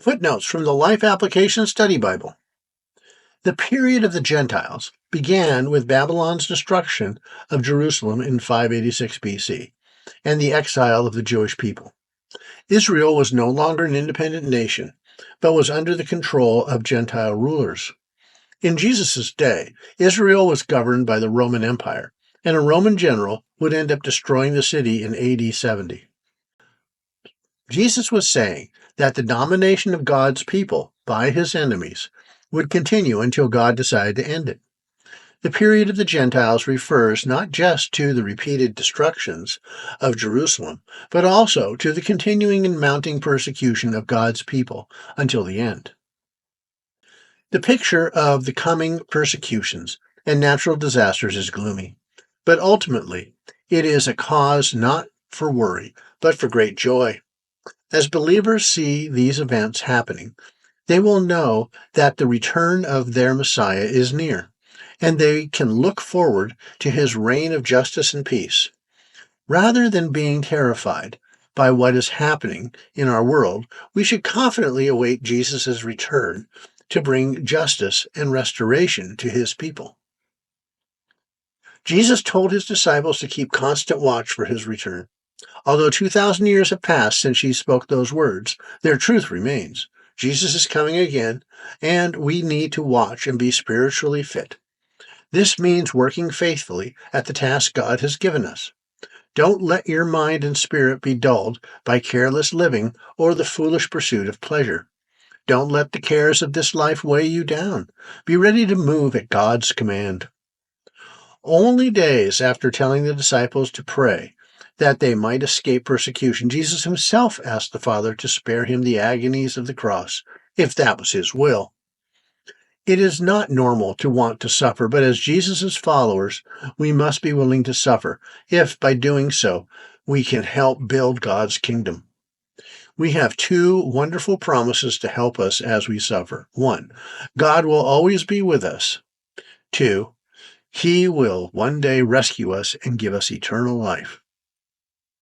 Footnotes from the Life Application Study Bible. The period of the Gentiles began with Babylon's destruction of Jerusalem in 586 BC and the exile of the Jewish people. Israel was no longer an independent nation, but was under the control of Gentile rulers. In Jesus' day, Israel was governed by the Roman Empire, and a Roman general would end up destroying the city in AD 70. Jesus was saying that the domination of God's people by his enemies would continue until God decided to end it. The period of the Gentiles refers not just to the repeated destructions of Jerusalem, but also to the continuing and mounting persecution of God's people until the end. The picture of the coming persecutions and natural disasters is gloomy, but ultimately it is a cause not for worry, but for great joy. As believers see these events happening, they will know that the return of their Messiah is near, and they can look forward to his reign of justice and peace. Rather than being terrified by what is happening in our world, we should confidently await Jesus' return to bring justice and restoration to his people. Jesus told his disciples to keep constant watch for his return. Although 2,000 years have passed since he spoke those words, their truth remains. Jesus is coming again, and we need to watch and be spiritually fit. This means working faithfully at the task God has given us. Don't let your mind and spirit be dulled by careless living or the foolish pursuit of pleasure. Don't let the cares of this life weigh you down. Be ready to move at God's command. Only days after telling the disciples to pray that they might escape persecution, Jesus himself asked the Father to spare him the agonies of the cross, if that was his will. It is not normal to want to suffer, but as Jesus' followers, we must be willing to suffer, if by doing so, we can help build God's kingdom. We have two wonderful promises to help us as we suffer. 1, God will always be with us. 2, he will one day rescue us and give us eternal life.